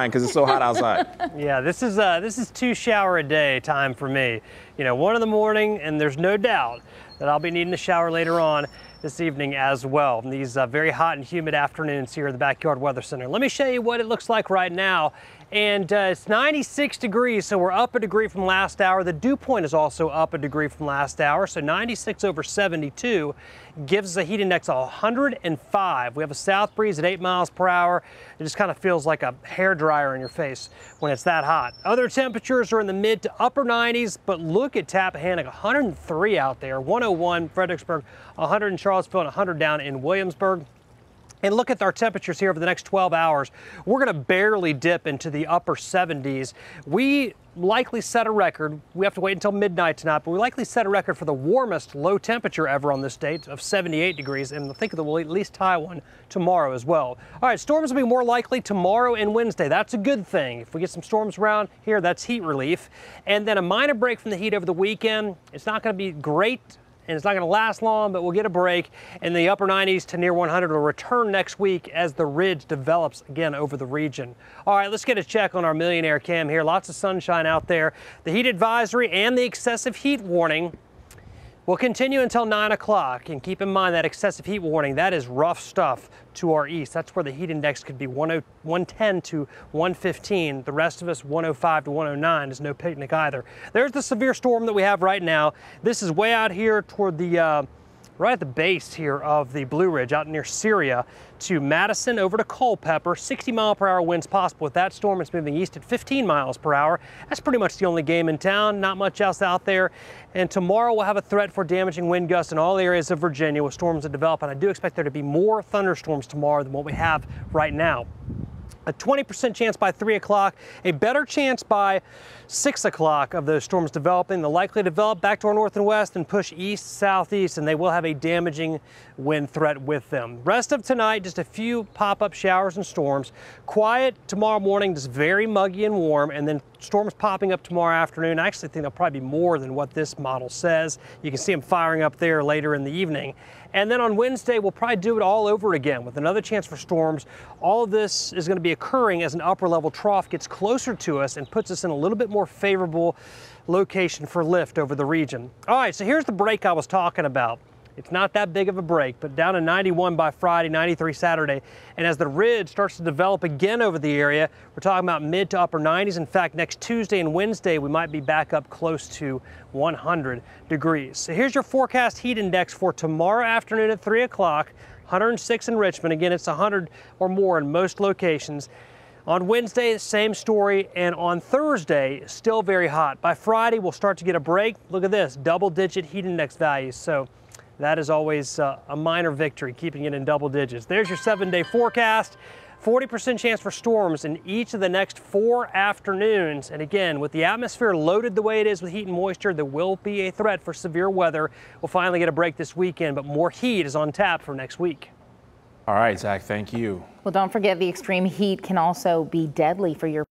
because it's so hot outside. Yeah, this is 2-shower-a-day time for me. You know, 1 in the morning, and there's no doubt that I'll be needing a shower later on this evening as well. In these very hot and humid afternoons here at the Backyard Weather Center. Let me show you what it looks like right now. And it's 96 degrees, so we're up a degree from last hour. The dew point is also up a degree from last hour, so 96 over 72 gives us a heat index of 105. We have a south breeze at 8 miles per hour. It just kind of feels like a hairdryer in your face when it's that hot. Other temperatures are in the mid to upper 90s, but look at Tappahannock, 103 out there, 101 Fredericksburg, 100 in Charlottesville, and 100 down in Williamsburg. And look at our temperatures here over the next 12 hours. We're going to barely dip into the upper 70s. We likely set a record. We have to wait until midnight tonight, but we likely set a record for the warmest low temperature ever on this date of 78 degrees, and I think that we'll at least tie one tomorrow as well. All right, storms will be more likely tomorrow and Wednesday. That's a good thing. If we get some storms around here, that's heat relief. And then a minor break from the heat over the weekend. It's not going to be great, and it's not going to last long, but we'll get a break. And the upper 90s to near 100 will return next week as the ridge develops again over the region. All right, let's get a check on our Millionaire Cam here. Lots of sunshine out there. The heat advisory and the excessive heat warning will continue until 9 o'clock. And keep in mind that excessive heat warning, that is rough stuff to our east. That's where the heat index could be 110 to 115. The rest of us 105 to 109 is no picnic either. There's the severe storm that we have right now. This is way out here toward the right at the base here of the Blue Ridge out near Syria to Madison over to Culpeper. 60-mile-per-hour winds possible with that storm. It's moving east at 15 miles per hour. That's pretty much the only game in town. Not much else out there. And tomorrow we'll have a threat for damaging wind gusts in all areas of Virginia with storms that develop. And I do expect there to be more thunderstorms tomorrow than what we have right now. A 20% chance by 3 o'clock, a better chance by 6 o'clock of those storms developing. They'll likely develop back to our north and west and push east, southeast, and they will have a damaging wind threat with them. Rest of tonight, just a few pop-up showers and storms. Quiet tomorrow morning, just very muggy and warm, and then storms popping up tomorrow afternoon. I actually think there'll probably be more than what this model says. You can see them firing up there later in the evening. And then on Wednesday, we'll probably do it all over again with another chance for storms. All of this is going to be occurring as an upper level trough gets closer to us and puts us in a little bit more favorable location for lift over the region. All right, so here's the break I was talking about. It's not that big of a break, but down to 91 by Friday, 93 Saturday. And as the ridge starts to develop again over the area, we're talking about mid to upper 90s. In fact, next Tuesday and Wednesday, we might be back up close to 100 degrees. So here's your forecast heat index for tomorrow afternoon at 3 o'clock, 106 in Richmond. Again, it's 100 or more in most locations. On Wednesday, same story, and on Thursday, still very hot. By Friday, we'll start to get a break. Look at this, double-digit heat index values. So that is always a minor victory, keeping it in double digits. There's your 7-day forecast. 40% chance for storms in each of the next 4 afternoons. And again, with the atmosphere loaded the way it is with heat and moisture, there will be a threat for severe weather. We'll finally get a break this weekend, but more heat is on tap for next week. All right, Zach, thank you. Well, don't forget the extreme heat can also be deadly for your